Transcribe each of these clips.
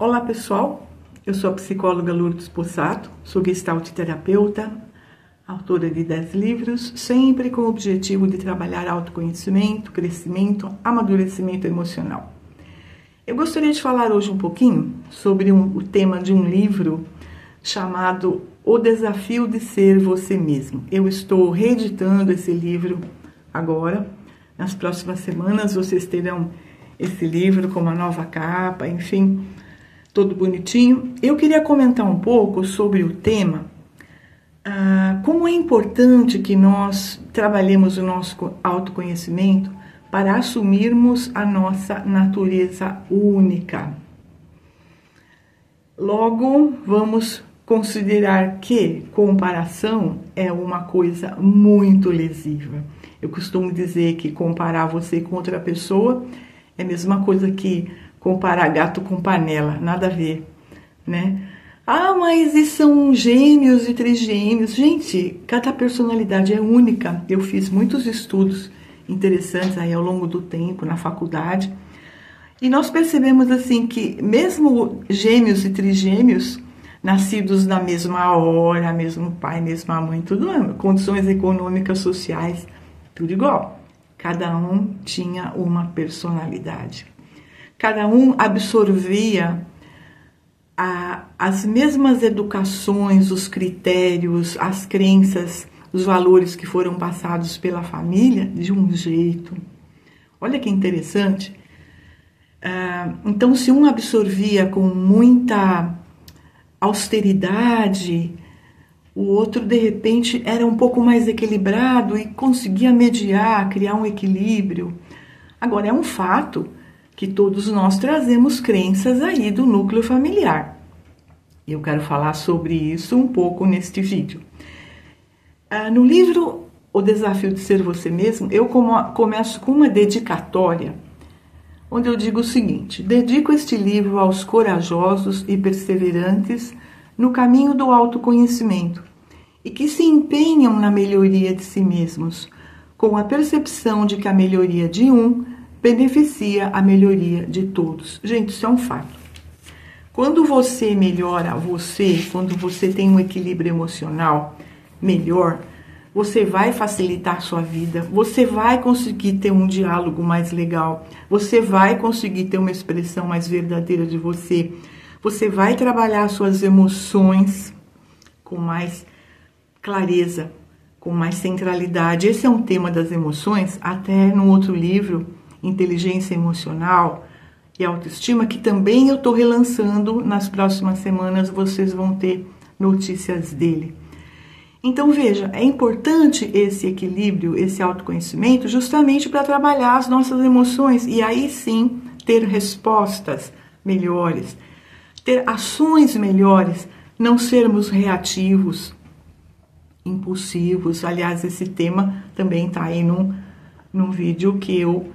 Olá pessoal, eu sou a psicóloga Lourdes Possato, sou gestalt terapeuta, autora de 10 livros, sempre com o objetivo de trabalhar autoconhecimento, crescimento, amadurecimento emocional. Eu gostaria de falar hoje um pouquinho sobre o tema de um livro chamado O Desafio de Ser Você Mesmo. Eu estou reeditando esse livro agora, nas próximas semanas vocês terão esse livro com uma nova capa, enfim, todo bonitinho. Eu queria comentar um pouco sobre o tema, como é importante que nós trabalhemos o nosso autoconhecimento para assumirmos a nossa natureza única. Logo, vamos considerar que comparação é uma coisa muito lesiva. Eu costumo dizer que comparar você com outra pessoa é a mesma coisa que comparar gato com panela, nada a ver, né? Ah, mas e são gêmeos e trigêmeos? Gente, cada personalidade é única. Eu fiz muitos estudos interessantes aí ao longo do tempo na faculdade e nós percebemos assim que mesmo gêmeos e trigêmeos, nascidos na mesma hora, mesmo pai, mesma mãe, tudo, condições econômicas, sociais, tudo igual. Cada um tinha uma personalidade. Cada um absorvia as mesmas educações, os critérios, as crenças, os valores que foram passados pela família de um jeito. Olha que interessante. Então, se um absorvia com muita austeridade, o outro, de repente, era um pouco mais equilibrado e conseguia mediar, criar um equilíbrio. Agora, é um fato que todos nós trazemos crenças aí do núcleo familiar. Eu quero falar sobre isso um pouco neste vídeo. No livro O Desafio de Ser Você Mesmo, eu começo com uma dedicatória, onde eu digo o seguinte: dedico este livro aos corajosos e perseverantes no caminho do autoconhecimento e que se empenham na melhoria de si mesmos, com a percepção de que a melhoria de um beneficia a melhoria de todos. Gente, isso é um fato. Quando você melhora quando você tem um equilíbrio emocional melhor, você vai facilitar a sua vida, você vai conseguir ter um diálogo mais legal, você vai conseguir ter uma expressão mais verdadeira de você, você vai trabalhar suas emoções com mais clareza, com mais centralidade. Esse é um tema das emoções, até no outro livro, Inteligência Emocional e Autoestima, que também eu estou relançando. Nas próximas semanas vocês vão ter notícias dele. Então veja, é importante esse equilíbrio, esse autoconhecimento, justamente para trabalhar as nossas emoções e aí sim ter respostas melhores, ter ações melhores, não sermos reativos, impulsivos. Aliás, esse tema também está aí num vídeo que eu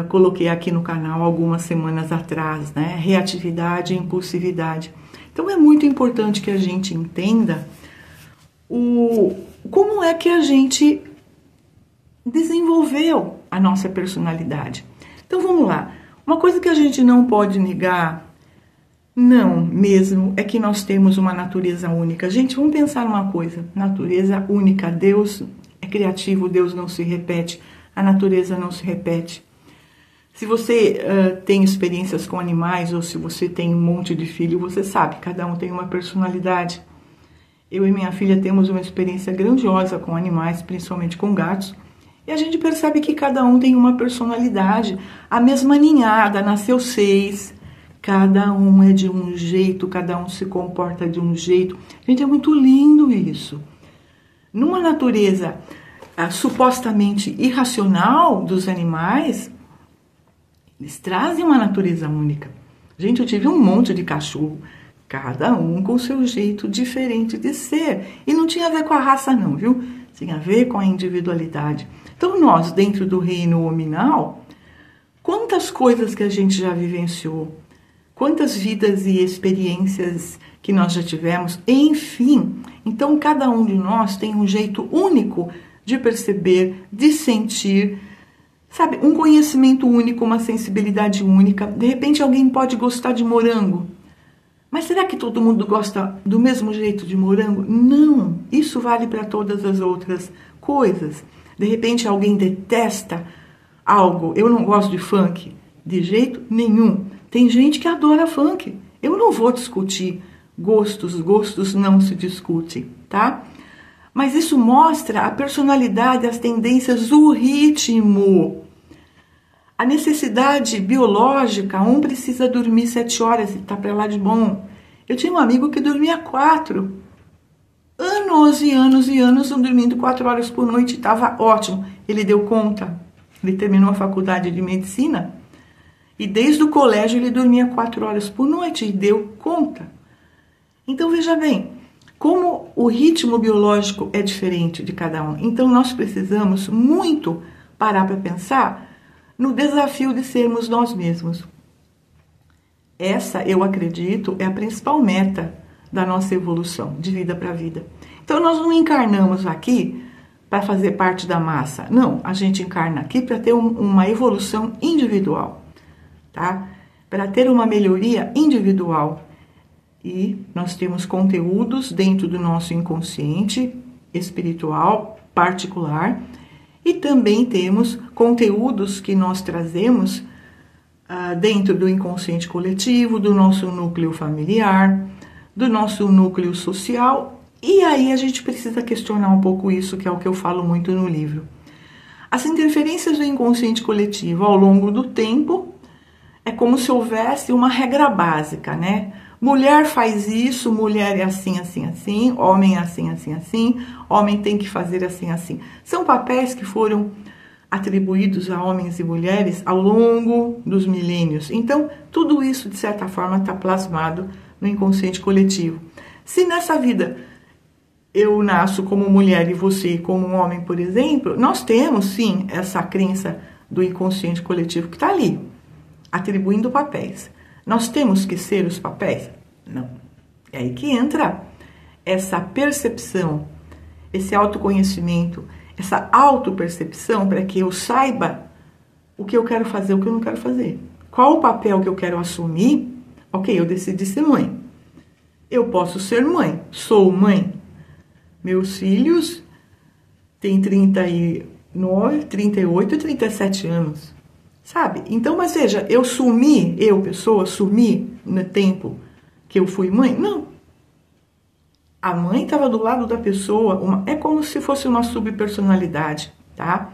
coloquei aqui no canal algumas semanas atrás, né? Reatividade e impulsividade. Então é muito importante que a gente entenda como é que a gente desenvolveu a nossa personalidade. Então vamos lá. Uma coisa que a gente não pode negar, não mesmo, é que nós temos uma natureza única. Gente, vamos pensar numa coisa: natureza única. Deus é criativo, Deus não se repete, a natureza não se repete. Se você tem experiências com animais ou se você tem um monte de filho, você sabe, cada um tem uma personalidade. Eu e minha filha temos uma experiência grandiosa com animais, principalmente com gatos, e a gente percebe que cada um tem uma personalidade. A mesma ninhada, nasceu 6, cada um é de um jeito, cada um se comporta de um jeito. Gente, é muito lindo isso. Numa natureza supostamente irracional dos animais, eles trazem uma natureza única. Gente, eu tive um monte de cachorro, cada um com o seu jeito diferente de ser. E não tinha a ver com a raça não, viu? Tinha a ver com a individualidade. Então nós, dentro do reino hominal, quantas coisas que a gente já vivenciou, quantas vidas e experiências que nós já tivemos, enfim. Então cada um de nós tem um jeito único de perceber, de sentir, Sabe, um conhecimento único, uma sensibilidade única. De repente alguém pode gostar de morango, Mas será que todo mundo gosta do mesmo jeito de morango? Não, isso vale para todas as outras coisas. De repente alguém detesta algo, eu não gosto de funk, de jeito nenhum. Tem gente que adora funk. Eu não vou discutir gostos não se discute, tá? Mas isso mostra a personalidade, as tendências, o ritmo. A necessidade biológica, um precisa dormir 7 horas e tá para lá de bom. Eu tinha um amigo que dormia 4. Anos e anos e anos dormindo 4 horas por noite, estava ótimo. Ele deu conta, ele terminou a faculdade de medicina e desde o colégio ele dormia 4 horas por noite e deu conta. Então veja bem, como o ritmo biológico é diferente de cada um. Então nós precisamos muito parar para pensar no desafio de sermos nós mesmos. Essa, eu acredito, é a principal meta da nossa evolução, de vida para vida. Então nós não encarnamos aqui para fazer parte da massa. Não, a gente encarna aqui para ter uma evolução individual, tá? Para ter uma melhoria individual. E nós temos conteúdos dentro do nosso inconsciente espiritual particular e também temos conteúdos que nós trazemos dentro do inconsciente coletivo, do nosso núcleo familiar, do nosso núcleo social. E aí a gente precisa questionar um pouco isso, que é o que eu falo muito no livro. As interferências do inconsciente coletivo ao longo do tempo é como se houvesse uma regra básica, né? Mulher faz isso, mulher é assim, assim, assim, homem é assim, assim, assim, homem tem que fazer assim, assim. São papéis que foram atribuídos a homens e mulheres ao longo dos milênios. Então, tudo isso, de certa forma, está plasmado no inconsciente coletivo. Se nessa vida eu nasço como mulher e você como um homem, por exemplo, nós temos, sim, essa crença do inconsciente coletivo que está ali, atribuindo papéis. Nós temos que ser os papéis? Não. É aí que entra essa percepção, esse autoconhecimento, essa autopercepção para que eu saiba o que eu quero fazer, o que eu não quero fazer. Qual o papel que eu quero assumir? Ok, eu decidi ser mãe. Eu posso ser mãe, sou mãe. Meus filhos têm 39, 38 e 37 anos. Sabe? Então, mas veja, pessoa, sumi no tempo que eu fui mãe? Não. A mãe estava do lado da pessoa, é como se fosse uma subpersonalidade, tá?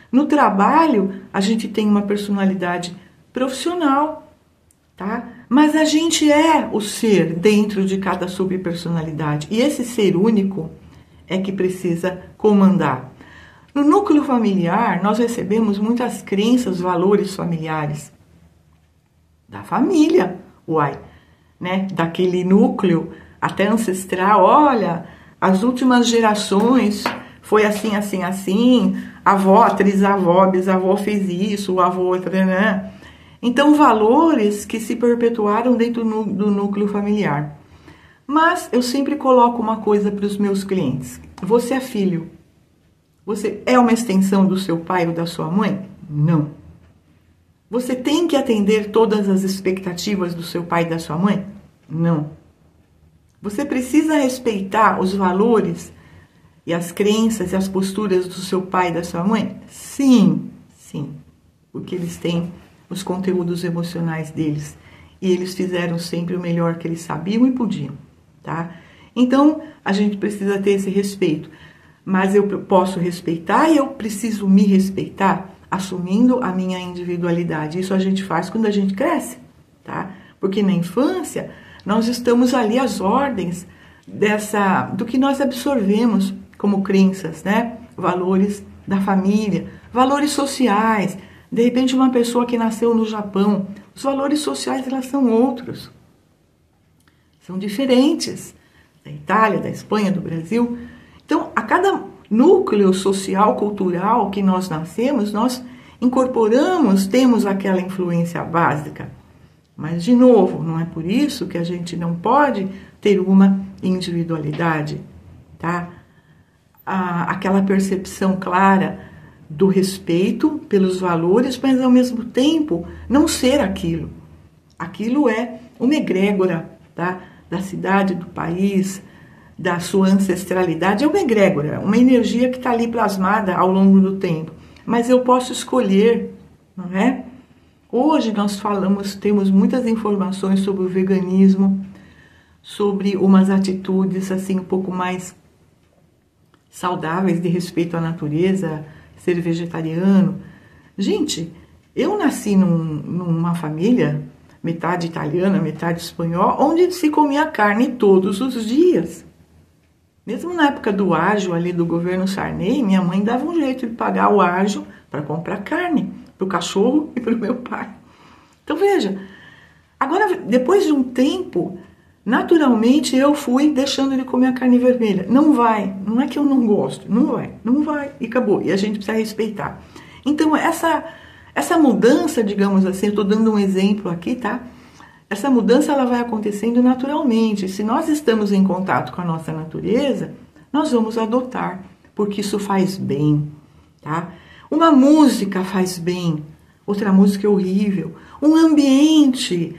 No trabalho, a gente tem uma personalidade profissional, tá? Mas a gente é o ser dentro de cada subpersonalidade. E esse ser único é que precisa comandar. No núcleo familiar, nós recebemos muitas crenças, valores familiares. Da família, né? Daquele núcleo até ancestral. Olha, as últimas gerações foi assim, assim, assim. A avó, a trisavó, a bisavó fez isso, o avô, né? Então, valores que se perpetuaram dentro do núcleo familiar. Mas eu sempre coloco uma coisa para os meus clientes. Você é filho. Você é uma extensão do seu pai ou da sua mãe? Não. Você tem que atender todas as expectativas do seu pai e da sua mãe? Não. Você precisa respeitar os valores e as crenças e as posturas do seu pai e da sua mãe? Sim, sim. Porque eles têm os conteúdos emocionais deles. E eles fizeram sempre o melhor que eles sabiam e podiam, tá? Então, a gente precisa ter esse respeito. Mas eu posso respeitar e eu preciso me respeitar assumindo a minha individualidade. Isso a gente faz quando a gente cresce, tá? Porque na infância nós estamos ali às ordens do que nós absorvemos como crenças, né? Valores da família, valores sociais. De repente uma pessoa que nasceu no Japão, os valores sociais elas são outros. São diferentes da Itália, da Espanha, do Brasil. Então, a cada núcleo social, cultural que nós nascemos, nós incorporamos, temos aquela influência básica. Mas, de novo, não é por isso que a gente não pode ter uma individualidade, tá? Aquela percepção clara do respeito pelos valores, mas, ao mesmo tempo, não ser aquilo. Aquilo é uma egrégora, da cidade, do país, da sua ancestralidade. É uma egrégora, uma energia que está ali plasmada ao longo do tempo. Mas eu posso escolher, não é? Hoje nós temos muitas informações sobre o veganismo, sobre umas atitudes assim um pouco mais saudáveis de respeito à natureza, ser vegetariano. Gente, eu nasci numa família, metade italiana, metade espanhola, onde se comia carne todos os dias. Mesmo na época do ágio ali do governo Sarney, minha mãe dava um jeito de pagar o ágio para comprar carne para o cachorro e para o meu pai. Então veja, agora depois de um tempo, naturalmente eu fui deixando de comer a carne vermelha. Não é que eu não gosto, não vai e acabou. E a gente precisa respeitar. Então essa mudança, digamos assim, eu estou dando um exemplo aqui, tá? Essa mudança ela vai acontecendo naturalmente. Se nós estamos em contato com a nossa natureza, nós vamos adotar, porque isso faz bem, tá? Uma música faz bem, outra música é horrível. Um ambiente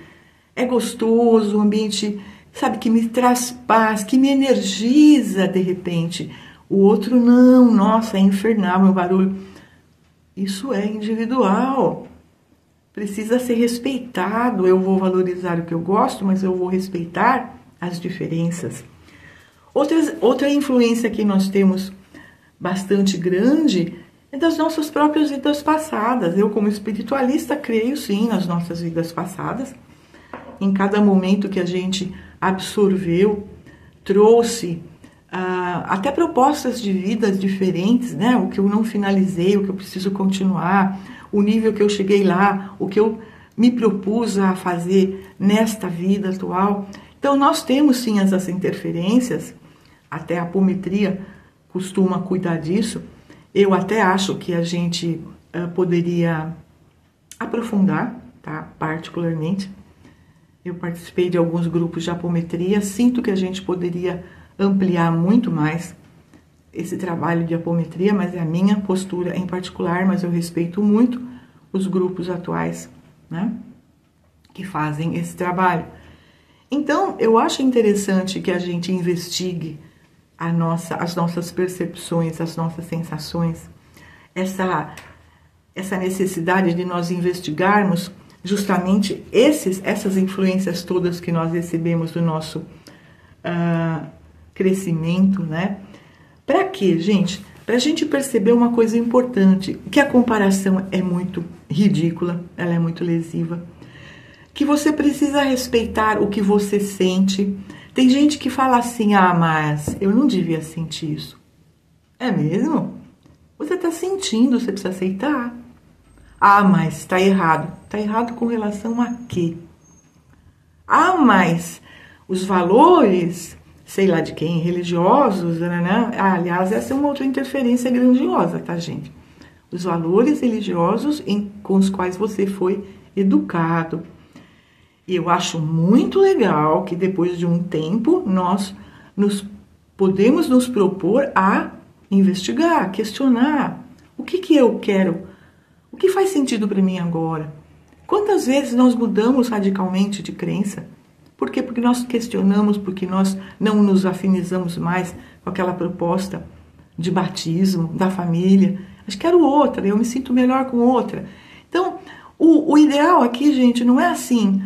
é gostoso, um ambiente, sabe, que me traz paz, que me energiza de repente. O outro não, nossa, é infernal, meu barulho. Isso é individual. Precisa ser respeitado. Eu vou valorizar o que eu gosto, mas eu vou respeitar as diferenças. Outra influência que nós temos bastante grande é das nossas próprias vidas passadas. Eu, como espiritualista, creio sim nas nossas vidas passadas. Em cada momento que a gente absorveu, trouxe até propostas de vidas diferentes, né? O que eu não finalizei, o que eu preciso continuar, o nível que eu cheguei lá, o que eu me propus a fazer nesta vida atual. Então, nós temos sim essas interferências, até a apometria costuma cuidar disso. Eu até acho que a gente poderia aprofundar, tá? Particularmente. Eu participei de alguns grupos de apometria, sinto que a gente poderia ampliar muito mais esse trabalho de apometria, mas é a minha postura em particular, mas eu respeito muito os grupos atuais, né, que fazem esse trabalho. Então, eu acho interessante que a gente investigue as nossas percepções, as nossas sensações, essa necessidade de nós investigarmos justamente essas influências todas que nós recebemos do nosso crescimento, né? Para quê, gente? Para a gente perceber uma coisa importante, que a comparação é muito ridícula, ela é muito lesiva, que você precisa respeitar o que você sente. Tem gente que fala assim, mas eu não devia sentir isso. É mesmo? Você está sentindo, você precisa aceitar. Mas está errado. Está errado com relação a quê? Mas os valores, sei lá de quem, religiosos, né? Aliás, essa é uma outra interferência grandiosa, tá, gente? Os valores religiosos com os quais você foi educado. E eu acho muito legal que depois de um tempo nós podemos nos propor a investigar, questionar. O que eu quero? O que faz sentido para mim agora? Quantas vezes nós mudamos radicalmente de crença? Por quê? Porque nós questionamos, porque nós não nos afinizamos mais com aquela proposta de batismo, da família. Mas quero outra, eu me sinto melhor com outra. Então, o ideal aqui, gente, não é assim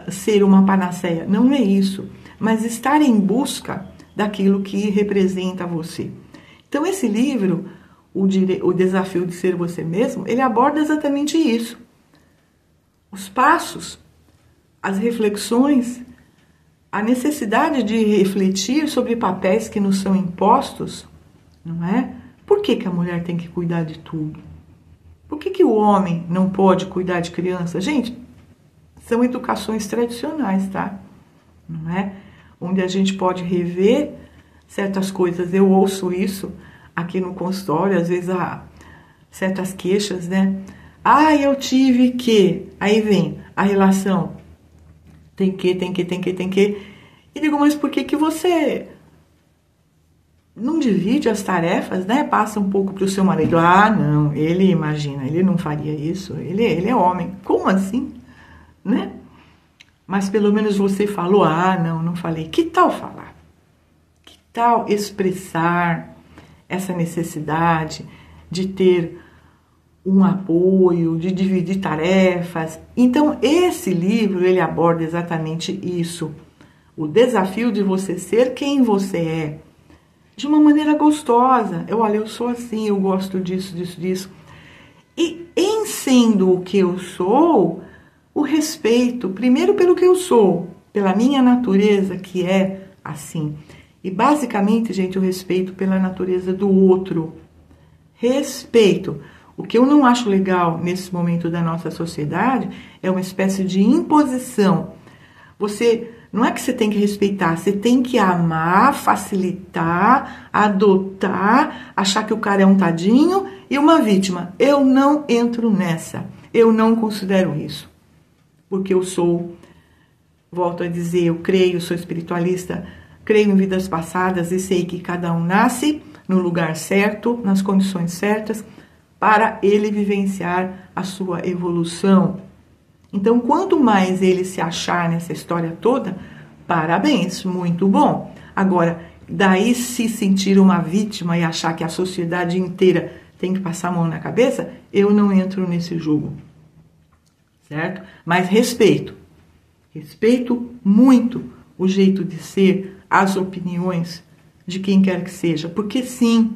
ser uma panaceia, não é isso. Mas estar em busca daquilo que representa você. Então, esse livro, o Desafio de Ser Você Mesmo, ele aborda exatamente isso. Os passos, as reflexões, a necessidade de refletir sobre papéis que nos são impostos, não é? Por que a mulher tem que cuidar de tudo? Por que o homem não pode cuidar de criança? Gente, são educações tradicionais, tá? Não é? Onde a gente pode rever certas coisas. Eu ouço isso aqui no consultório, às vezes há certas queixas, né? Eu tive que... Aí vem a relação. Tem que. E digo, mas por que você não divide as tarefas, né? Passa um pouco para o seu marido. Não, ele imagina, ele não faria isso. Ele é homem. Como assim? Né? mas pelo menos você falou, ah, não falei. Que tal falar? Que tal expressar essa necessidade de ter um apoio, de dividir tarefas? Então, esse livro, ele aborda exatamente isso. O desafio de você ser quem você é, de uma maneira gostosa. Olha, eu sou assim, eu gosto disso, disso, disso. E em sendo o que eu sou, o respeito, primeiro pelo que eu sou, pela minha natureza, que é assim. E basicamente, gente, o respeito pela natureza do outro. Respeito. O que eu não acho legal nesse momento da nossa sociedade é uma espécie de imposição. Não é que você tem que respeitar, você tem que amar, facilitar, adotar, achar que o cara é um tadinho e uma vítima. Eu não entro nessa, eu não considero isso. Porque eu sou, volto a dizer, eu creio, sou espiritualista, creio em vidas passadas e sei que cada um nasce no lugar certo, nas condições certas, para ele vivenciar a sua evolução. Então, quanto mais ele se achar nessa história toda, parabéns, muito bom. Agora, daí se sentir uma vítima e achar que a sociedade inteira tem que passar a mão na cabeça, eu não entro nesse jogo, certo? Mas respeito muito o jeito de ser, as opiniões de quem quer que seja, porque sim,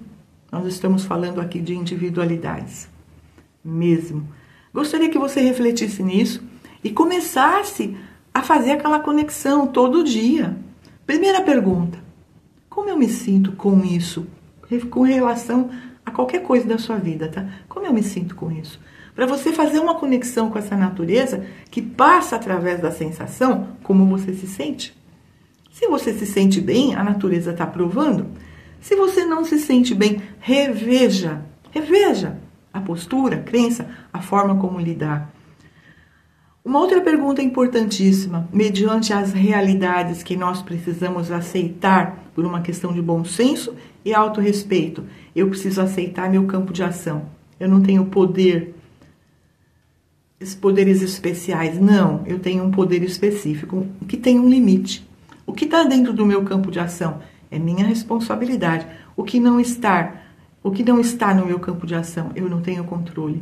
nós estamos falando aqui de individualidades, mesmo. Gostaria que você refletisse nisso e começasse a fazer aquela conexão todo dia. Primeira pergunta: como eu me sinto com isso? Com relação a qualquer coisa da sua vida, tá? Como eu me sinto com isso? Para você fazer uma conexão com essa natureza que passa através da sensação, como você se sente. Se você se sente bem, a natureza está provando. Se você não se sente bem, reveja a postura, a crença, a forma como lidar. Uma outra pergunta importantíssima, mediante as realidades que nós precisamos aceitar por uma questão de bom senso e autorrespeito. Eu preciso aceitar meu campo de ação. Eu não tenho poderes especiais. Não, eu tenho um poder específico que tem um limite. O que está dentro do meu campo de ação é minha responsabilidade. O que não está no meu campo de ação, eu não tenho controle.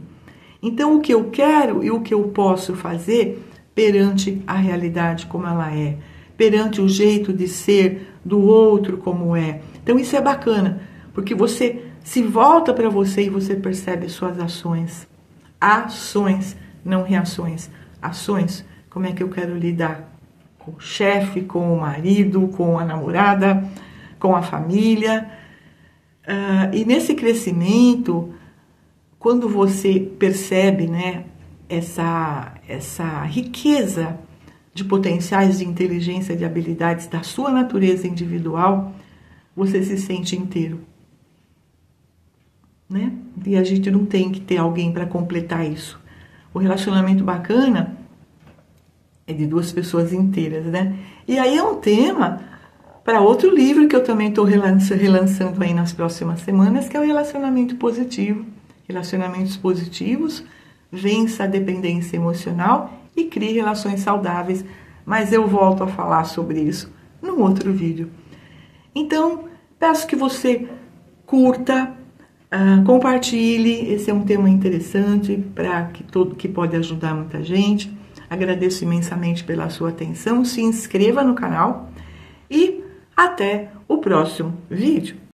Então, o que eu quero e o que eu posso fazer perante a realidade como ela é, perante o jeito de ser do outro como é. Então, isso é bacana, porque você se volta para você e você percebe suas ações. Ações, não reações. Ações, como é que eu quero lidar com o chefe, com o marido, com a namorada, com a família. E nesse crescimento, quando você percebe, né, essa riqueza de potenciais de inteligência, de habilidades da sua natureza individual, você se sente inteiro, né? E a gente não tem que ter alguém para completar isso. O relacionamento bacana é de duas pessoas inteiras, né? E aí é um tema para outro livro que eu também estou relançando aí nas próximas semanas, que é o relacionamento positivo. Relacionamentos positivos, vença a dependência emocional e crie relações saudáveis. Mas eu volto a falar sobre isso num outro vídeo. Então, peço que você curta, compartilhe. Esse é um tema interessante que pode ajudar muita gente. Agradeço imensamente pela sua atenção. Se inscreva no canal e até o próximo vídeo.